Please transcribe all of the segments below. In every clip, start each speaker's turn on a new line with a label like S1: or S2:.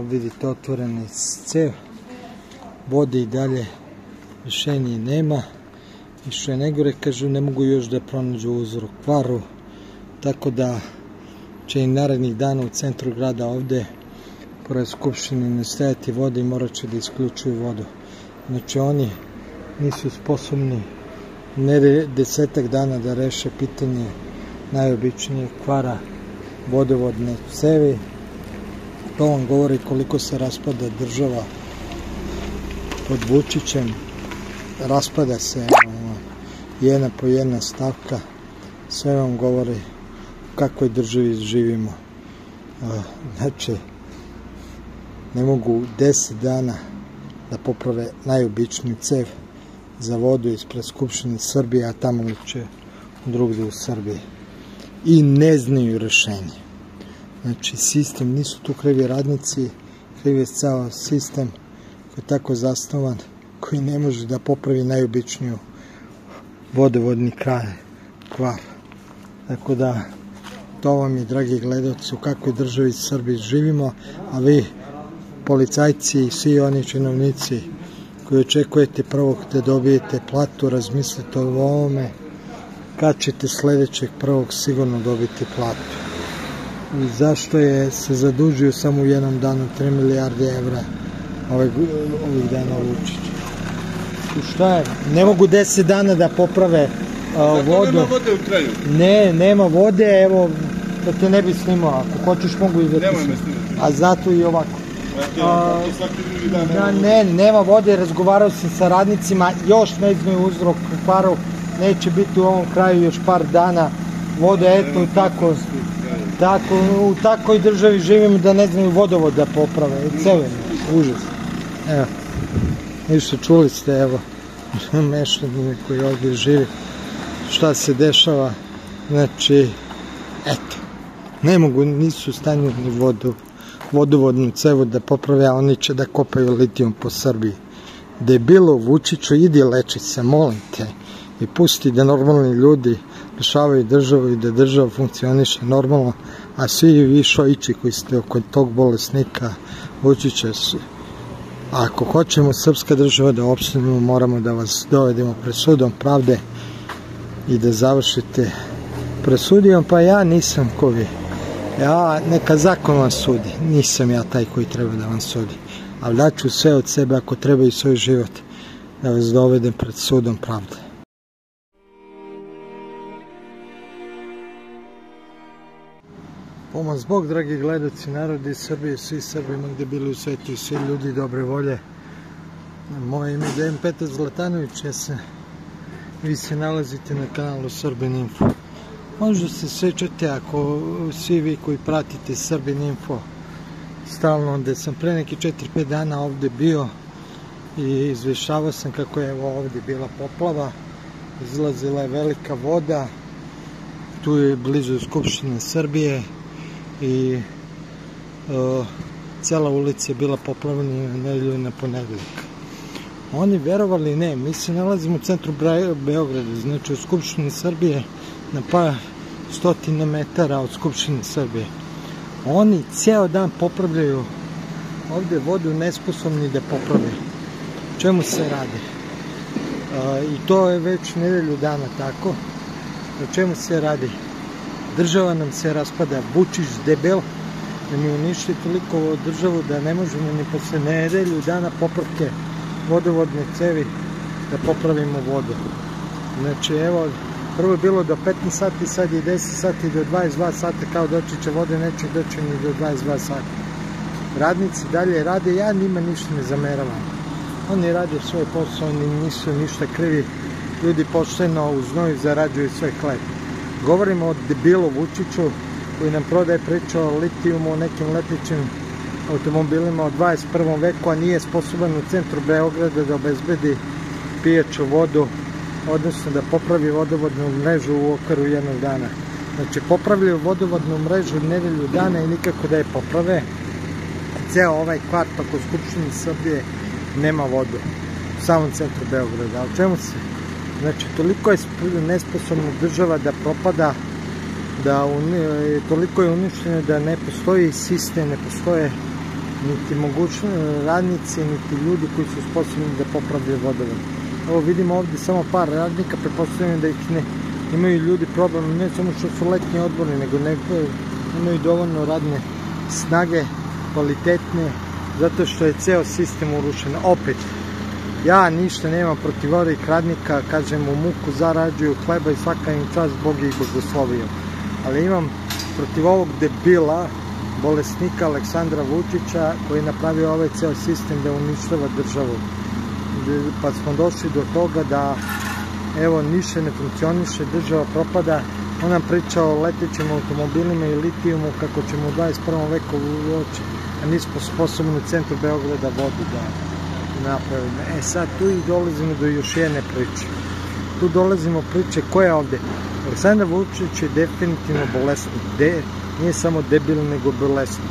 S1: Vidite, otvoreni cev, vode i dalje rješenje nema. I što je najgore, kažu, ne mogu još da pronađu uzrok kvaru, tako da će i narednih dana u centru grada ovde, pored Skupštine, ne stajati vode i morat će da isključuju vodu. Znači oni nisu sposobni ne 10 dana da reše pitanje najobičnijeg kvara vodovodne cevi. To vam govori koliko se raspada država pod Vučićem. Raspada se jedna po jedna stavka. Sve vam govori u kakvoj državi živimo. Znači, ne mogu 10 dana da poprave najobičniju cev za vodu ispred Skupštine Srbije, a tamo će drugdje u Srbiji. I ne znaju rešenje. Znači, sistem, nisu tu krivi radnici, krivi je ceo sistem koji je tako zasnovan, koji ne može da popravi najobičniju vodovodni kvar. Tako da, to vam je, dragi gledalci, u kakvoj državi Srbiji živimo, a vi, policajci i svi oni činovnici koji očekujete prvog da dobijete platu, razmislite o ovome, kad ćete sledećeg prvog sigurno dobiti platu. I zašto se zadužio samo u jednom danu 3 milijarde evra ovih dana Vučić? Šta je? Ne mogu 10 dana da poprave vodu.
S2: Nema vode u kraju?
S1: Ne, nema vode, evo, da te ne bi snimao, ako hoćeš mogu i da ti snimao. A zato i ovako. Ne, nema vode, razgovarao sam sa radnicima, još ne znaju uzrok kvaru, neće biti u ovom kraju još par dana vode, eto, u takvoj državi živimo da ne znaju vodovod da poprave, ceo užas. Evo, ništa, čuli ste, evo, mešavine koji ovdje živi, šta se dešava, znači, eto, ne mogu, nisu u stanju ni vodovodnu cevu da poprave, a oni će da kopaju litijum po Srbiji. Debilo, Vučiću, idi leči se, molim te, i pusti da normalni ljudi rešavaju državu i da država funkcioniše normalno, a svi vi šojići koji ste oko tog bolesnika Vučića, ako hoćemo srpska država da opstanemo, moramo da vas dovedemo pred sudom pravde i da završite pred sudijom, pa ja nisam ko vi. Ja, neka zakon vam sudi, nisam ja taj koji treba da vam sudi, ali daću sve od sebe ako treba i svoj život da vas dovedem pred sudom pravde. Pomoć Bog, dragi gledalci, narodi Srbije, svi Srbima gde bili u svetu i svi ljudi dobre volje. Moje ime je Dejan Petar Zlatanović, vi se nalazite na kanalu Srbin Info. Možda se sećate, ako svi vi koji pratite Srbin Info stalno, da sam pre neki 4-5 dana ovde bio i izvešavao sam kako je ovde bila poplava, izlazila je velika voda, tu je blizu Skupštine Srbije i cela ulica je bila poplavljena nedelju na ponedeljak. Oni, verovali ne, mi se nalazimo u centru Beograda, znači u Skupštini Srbije, na par stotina metara od Skupštine Srbije. Oni ceo dan popravljaju ovde vodu, nesposobni da popravljaju. O čemu se radi? I to je već nedelju dana tako. O čemu se radi? Država nam se raspada, Vučić debel, da mi uništi toliko državu da ne možemo ni posle nedelju dana popravke vodovodne cevi da popravimo vodu. Znači, evo, prvo je bilo do 15 sati, sad je 10 sati do 22 sata, kao doći će vode, neće doći ni do 22 sata. Radnici dalje rade, ja njima ništa ne zameravam. Oni rade svoj posao, oni nisu ništa krivi, ljudi pošteno u znoju zarađuju svoj hleb. Govorimo o debilu Vučiću koji nam prodaje priču o litijumu, o nekim letećim automobilima u 21. veku, a nije sposoban u centru Beograda da obezbedi pijaću vodu, odnosno da popravi vodovodnu mrežu u okviru jednog dana. Znači, popravljaju vodovodnu mrežu nedelju dana i nikako da je poprave. Ceo ovaj kvart oko Skupštine Srbije nema vodu u samom centru Beograda. A o čemu se? Znači, toliko je nesposobna država da propada, toliko je uništeno da ne postoji sistem, ne postoje niti radnici, niti ljudi koji su sposobni da popravljaju vodovod. Evo vidimo ovdje samo par radnika, pretpostavljam da ih ne imaju ljudi problem, ne samo što su letnji odmori, nego imaju dovoljno radne snage, kvalitetne, zato što je ceo sistem urušen. Opet, ja ništa nemam protiv ovih radnika, kažem, u muku zarađuju hleba i svaka im čast, Bog ih blagoslovio. Ali imam protiv ovog debila, bolesnika Aleksandra Vučića, koji je napravio ovaj ceo sistem da uništava državu. Pa smo došli do toga da, evo, ništa ne funkcioniše, država propada. On nam priča o letećim automobilima i litijumu, kako ćemo u 21. veku ući, a nismo sposobni u centru Beograda vodu da napravimo. Sad tu i dolazimo do još jedne priče. Tu dolazimo priče koja je ovde. Aleksandar Vučić je definitivno bolesnik. Nije samo debil, nego bolesnik.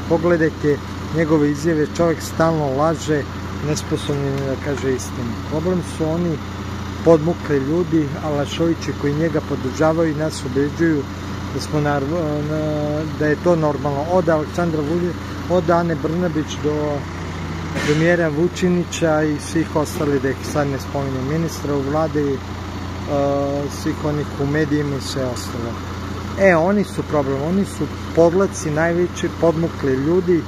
S1: Pogledajte njegove izjave, čovjek stalno laže, nesposobni da kaže istinu. Problem su oni podmukli ljudi, Alašovići, koji njega podržavaju i nas ubeđuju da je to normalno. Od Aleksandra Vučića, od Ane Brnabić do premijera Vučinića i svih ostali, da ih sad ne spominjem, ministra u vlade, svih onih u medijima i sve ostalo. Oni su problem, oni su podlaci najveći, podmukli ljudi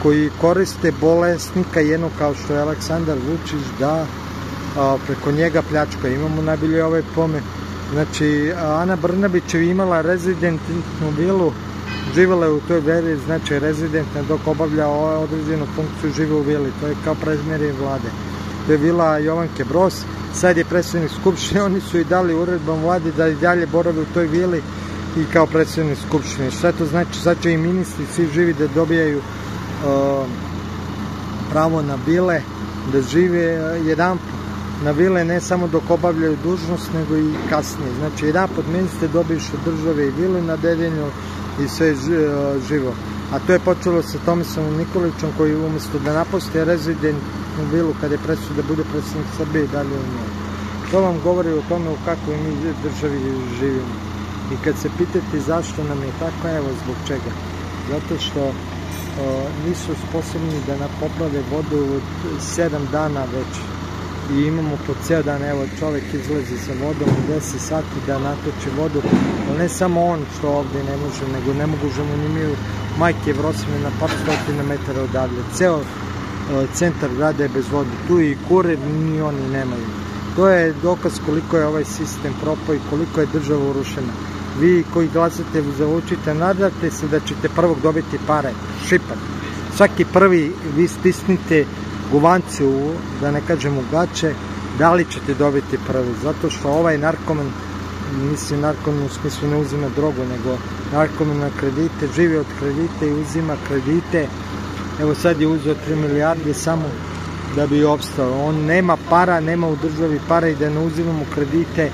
S1: koji koriste bolesnika jednog kao što je Aleksandar Vučić da preko njega pljačka. Imamo najbolje ovaj pomen. Znači, Ana Brnabić je imala rezidentnu vilu, živjela je u toj veri, znači rezidentna, dok obavlja određenu funkciju, žive u vili. To je kao prezmjerje vlade. To je vila Jovanke Broz, sad je predsednik Skupštine, oni su i dali uredbom vlade da i dalje borave u toj vili i kao predsednik Skupštine. Šta to znači? Sad će i ministri svi živi da dobijaju pravo na vile, da žive jedan na vile, ne samo dok obavljaju dužnost, nego i kasnije. Znači, jedan pod ministre dobiješ od države i vile na Dedinju i sve živo. A to je počelo sa Tomislavom Nikolićem, koji umjesto da napusti rezidentnu vilu kada je presudio da bude predsjednik Srbije i dalje u njoj. To vam govori o tome u kakvoj mi državi živimo. I kad se pitate zašto nam je tako, evo zbog čega. Zato što nisu sposobni da nam poprave vodu od 7 dana već. I imamo po ceo dan, evo, čovek izlazi sa vodom u 10 sati da natoči vodu, ali ne samo on što ovde ne može, nego ne možemo ni mi majke Vrosime na par stotina metara odavlje. Ceo centar grada je bez vode, tu i kurir ni oni nemaju. To je dokaz koliko je ovaj sistem propao i koliko je država urušena. Vi koji glasate za Vučića, nadate se da ćete prvog dobiti pare, šipak. Svaki prvi vi stisnite guvanciju, da ne kažem u gaće, da li ćete dobiti prvi, zato što ovaj narkoman, mislim narkoman u smislu ne uzima drogu, nego narkoman na kredite, živi od kredite i uzima kredite. Evo sad je uzeo 3 milijarde samo da bi opstao. On nema para, nema u državi para i da ne uzimamo kredite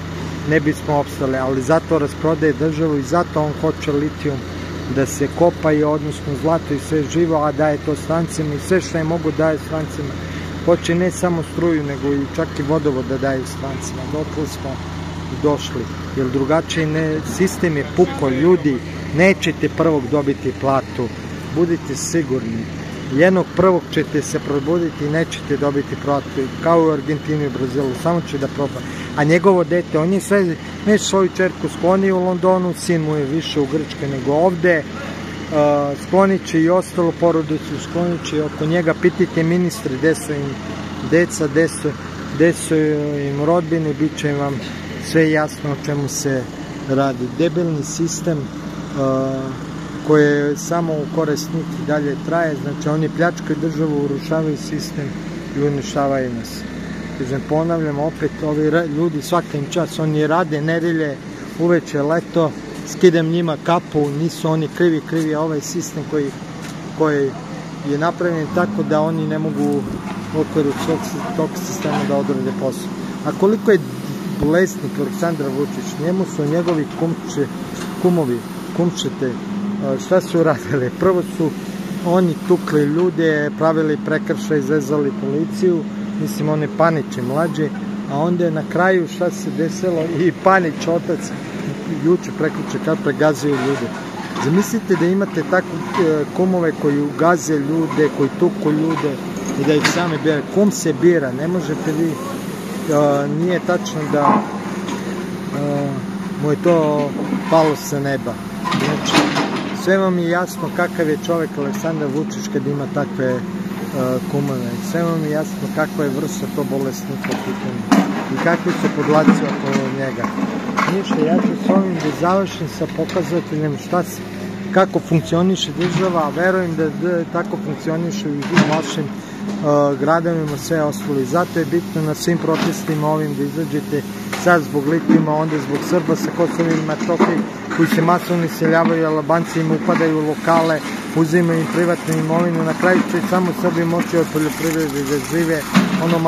S1: ne bismo opstali, ali zato rasprodaje državu i zato on hoće litijum da se kopa, i odnosno zlato i sve živo, a daje to strancima i sve što je mogu daje strancima. Hoće ne samo struju, nego i čak i vodovod da daje strancima. Dokle smo došli, jer drugačije sistem je puko. Ljudi, nećete prvog dobiti platu, budite sigurni. Jednog prvog ćete se probuditi i nećete dobiti platu, kao u Argentini i Brazilu, samo će da proba. A njegovo dete, on je sve, ne svoju čerku sklonio u Londonu, sin mu je više u Grčkoj nego ovde, sklonit će i ostalo porodicu, sklonit će oko njega. Pitajte ministri gde su im deca, gde su im rodbine, bit će vam sve jasno o čemu se radi. Debilni sistem koje samo u korist njih i dalje traje, znači oni pljačkaju državu, urušavaju sistem i uništavaju nas. Kažem, ponavljam opet, ovi ljudi svaka im čas, oni rade nedelje, uveče leto, skidam njima kapu, nisu oni krivi je ovaj sistem koji je napravljen tako da oni ne mogu u okviru tog sistema da odrade posao. A koliko je bolesnik Aleksandar Vučić, njemu su njegovi kumovi, kumčete, šta su radili? Prvo su oni tukli ljude, pravili prekršaj, zezali policiju, mislim oni Panić i mlađi, a onda je na kraju šta se desilo i Panić, otac, juče prekriče kad pregazio ljude. Zamislite da imate takve kumove koji gaze ljude, koji tuku ljude i da ih sami bira. Kum se bira, ne možete vi, nije tačno da mu je to palo sa neba. Znači, sve vam je jasno kakav je čovjek Aleksandar Vučić kad ima takve kumove. Sve vam je jasno kakva je vrsta to bolesnika u pitanju i kakvi su podlaci oko njega. Ništa, ja ću s ovim da završim sa pokazateljem kako funkcioniše država, a verujem da tako funkcioniše i u vašim gradovima, sve ostalo. I zato je bitno na svim protestima ovim da izađete, sad zbog litijuma, onda zbog Srba sa Kosova i Metohije koji se masovno iseljavaju, Albanci im upadaju u lokale, uzimaju im privatnu imovinu, na kraju će samo Srbi moći od poljoprivrede da žive, ono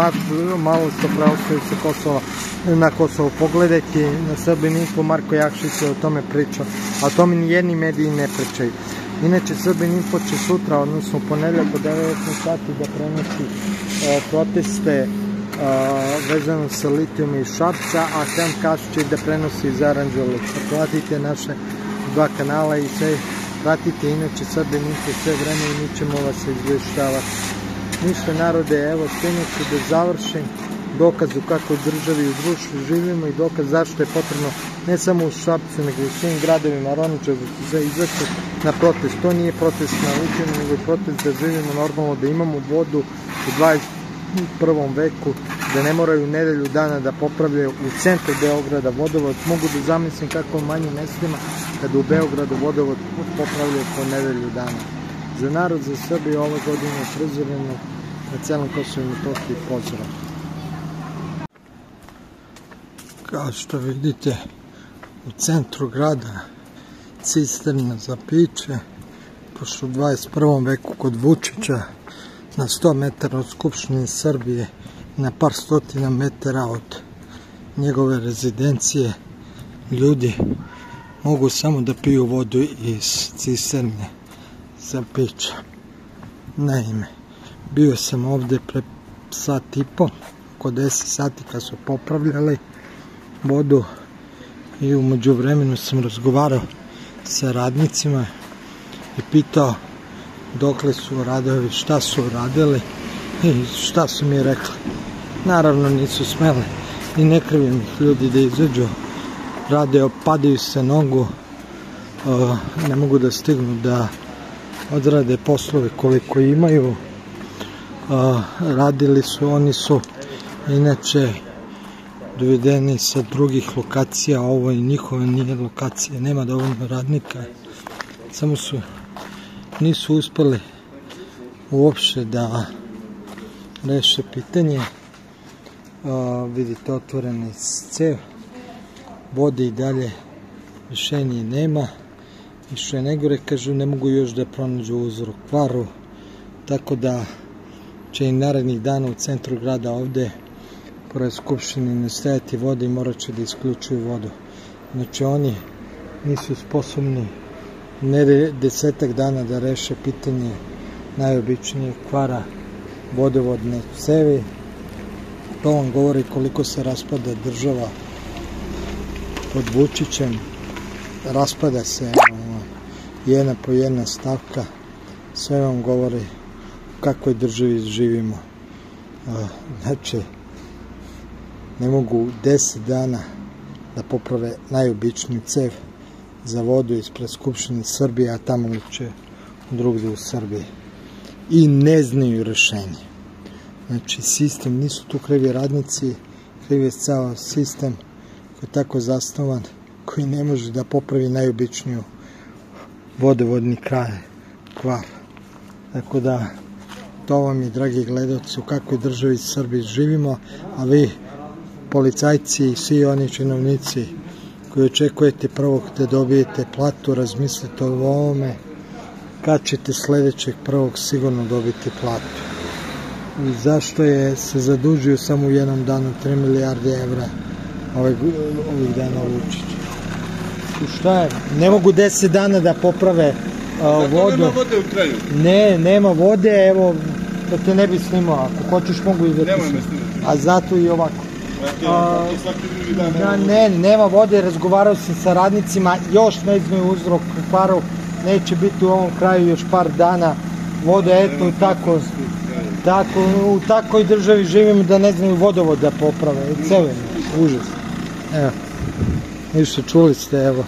S1: malo što preostaje sa Kosova na Kosovo. Pogledajte na Srbin Info, Marko Jakšić je o tome pričao, a o tome nijedni mediji ne pričaju. Inače, Srbin Info će sutra, odnosno u ponedeljak od 19 sati da prenosi proteste vezano sa litijom iz Šapca, a Hemcast će da prenosi iz Aranđelovca. Pratite naše dva kanala i sve pratite, inače Srbin Info sve vreme i mi ćemo vas izvještavati. Ništa narode, evo stinjaću da završim dokaz u kakvoj državi i u društvu živimo i dokaz zašto je potrebno ne samo u Šapcu nego u svim gradovima Roničevu za izaći na protest. To nije protest na litijum, nego je protest da živimo normalno, da imamo vodu u 21. veku, da ne moraju nedelju dana da popravljaju u centru Beograda vodovod. Mogu da zamislim kako u manjim mestima kada u Beogradu vodovod popravljaju po nedelju dana. Za narod, za Srbiju ove godine prizoreno na celom Kosovu i Metohiji pozdrav. Kao što vidite, u centru grada cisterna za piće, pošto u 21. veku kod Vučića, na 100 metara od Skupštine Srbije, na par stotina metara od njegove rezidencije, ljudi mogu samo da piju vodu iz cisterne za piće. Naime, bio sam ovde pre sat i po, oko 10 sati kad su popravljali vodu i u međuvremenu sam razgovarao sa radnicima i pitao dokle su radovi, šta su uradili i šta su mi rekli. Naravno nisu smeli i ne krivim ih, ljudi da izađu, rade, opadaju se nogu, ne mogu da stignu da odrade poslove koliko imaju. Radili su, oni su inače dovedeni sa drugih lokacija, ovo i njihove nije lokacije, nema dovoljno radnika, samo nisu uspeli uopšte da reše pitanje. Vidite, otvoreni cev, vode i dalje rešenje nema i što je najgore, kažu, ne mogu još da pronađu uzrok kvaru, tako da će i narednih dana u centru grada ovde pored Skupštine nestajati vode i morat će da isključuju vodu. Znači oni nisu sposobni ne 10 dana da reše pitanje najobičnijeg kvara vodovodne cevi. To vam govori koliko se raspada država pod Vučićem. Raspada se jedna po jedna stavka. Sve vam govori u kakvoj državi živimo. Znači, ne mogu 10 dana da poprave najobičniju cev za vodu ispred Skupštine Srbije, a tamo uče drugdje u Srbiji. I ne znaju rešenje. Znači, sistem, nisu tu krivi radnici, krivi je ceo sistem koji je tako zasnovan, koji ne može da popravi najobičniju vodovodni kvar. Tako da, to vam je, dragi gledalci, u kakvoj državi Srbiji živimo, a vi, policajci i svi oni činovnici koji očekujete prvog da dobijete platu, razmislite o ovome, kad ćete sledećeg prvog sigurno dobiti platu. I zašto je se zadužio samo u jednom danu 3 milijarde evra ovih dana Vučić? Šta je? Ne mogu 10 dana da poprave vodu.
S2: Nema vode u kraju.
S1: Ne, nema vode, evo, da te ne bi snimao, ako hoćeš mogu i da ti snimao. A zato i ovako. Nema vode, razgovarao sam sa radnicima, još ne znaju uzrok kvaru, neće biti u ovom kraju još par dana vode, eto u takvoj državi živimo da ne znaju vodovod da poprave, celo je užas. Evo, više čuli ste, evo,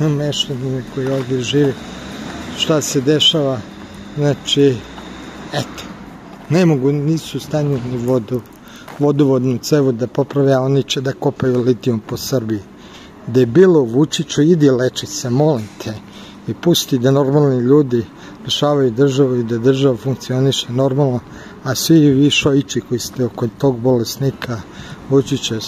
S1: mešćanin koji ovdje živi, šta se dešava, znači, eto, ne mogu, nisu u stanju ni vodovodnu cevu da poprave, a oni će da kopaju litijum po Srbiji. Debilo, Vučiću, idi leči se, molim te, i pusti da normalni ljudi rešavaju državu i da država funkcioniše normalno, a svi vi šojići koji ste oko tog bolesnika Vučića,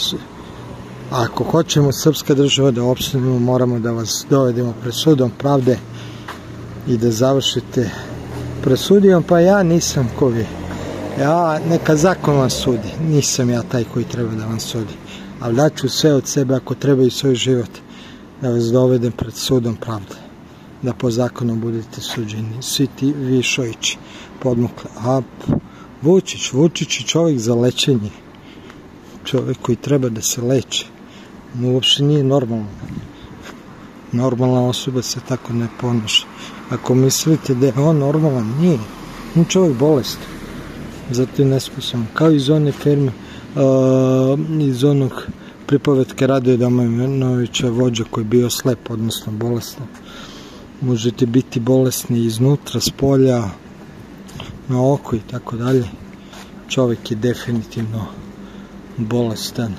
S1: ako hoćemo srpska država da opstanemo, moramo da vas dovedemo pred sudom pravde i da završite pred sudijom, pa ja nisam ko vi. Neka zakon vam sudi, nisam ja taj koji treba da vam sudi, ali daću sve od sebe ako treba i svoj život da vas dovedem pred sudom pravde, da po zakonu budete suđeni, svi ti vi šojići podmukle. A Vučić je čovjek za lečenje, čovjek koji treba da se leči, no uopšte nije normalno. Normalna osoba se tako ne ponaša. Ako mislite da je on normalan, nije. On čovjek bolestan, zato je nesposoban. Kao iz one firme, iz onog pripovetke Radoja Domanovića, vođa koji je bio slep, odnosno bolestan. Možete biti bolesni iznutra, s polja, na oko i tako dalje. Čovjek je definitivno bolestan,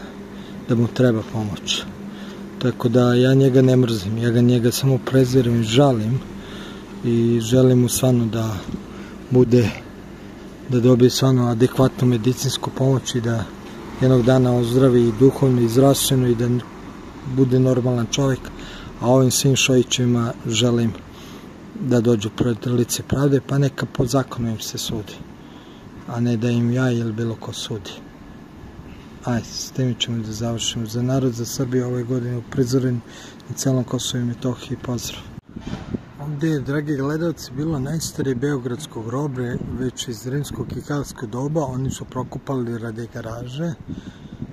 S1: da mu treba pomoć. Tako da ja njega ne mrzim, ja njega samo prezirem i žalim i želim mu stvarno da dobije stvarno adekvatnu medicinsku pomoć i da jednog dana ozdravi i duhovno i zdravstveno i da bude normalan čovjek, a ovim svim šojićima želim da dođu pred lice pravde, pa neka po zakonu im se sudi, a ne da im ja ili bilo ko sudi. Ajde, s tim ćemo da završimo. Za narod, za Srbiju ove godine u Prizorenu i celom Kosovu i Metohiji, pozdrav. Ovdje je, dragi gledalci, bilo najstarije beogradsko groblje, već iz rimskog i kalskog doba. Oni su prokupali radi garaže,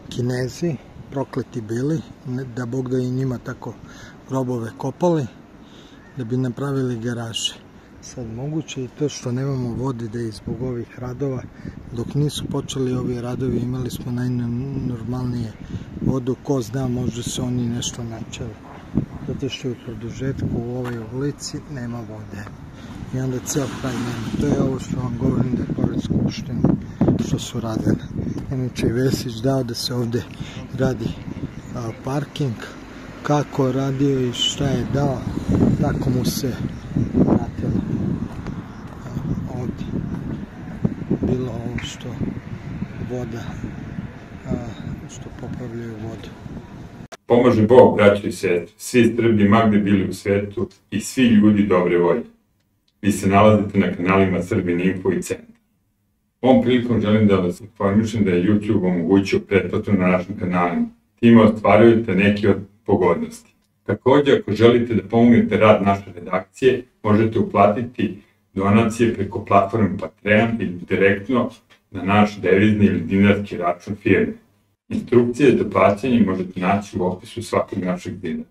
S1: Kinezi, prokleti bili, da Bog da i njima tako grobove kopali, da bi napravili garaže. Sad moguće je to što nemamo vode, da je zbog ovih radova, dok nisu počeli ovi radovi, imali smo najnormalnije vodu, ko zna, možda se oni nešto načeli. Zato što u produžetku u ovoj ulici nema vode. I onda ceo kraj nema. To je ovo što vam govorim da je pored Skupštine što su radili. Inače je Vesić dao da se ovde radi parking. Kako radio i šta je dao, tako mu se vratilo. Ovdje bilo ovo što voda, što popravljaju vodu.
S2: Pomaže Bog, braćo i sestre, svi Srbi magde bili u svetu i svi ljudi dobre volje. Vi se nalazite na kanalima Srbin Info i Centar. Ovom prilikom želim da vas informišem da je YouTube omogućio pretplatu na našim kanalima. Time ostvarujete neke od pogodnosti. Također, ako želite da pomognete rad naše redakcije, možete uplatiti donacije preko platforme Patreon ili direktno na naš devizni ili dinarski račun firme. Instrukcije za plaćanje možete naći u opisu svakog našeg videa.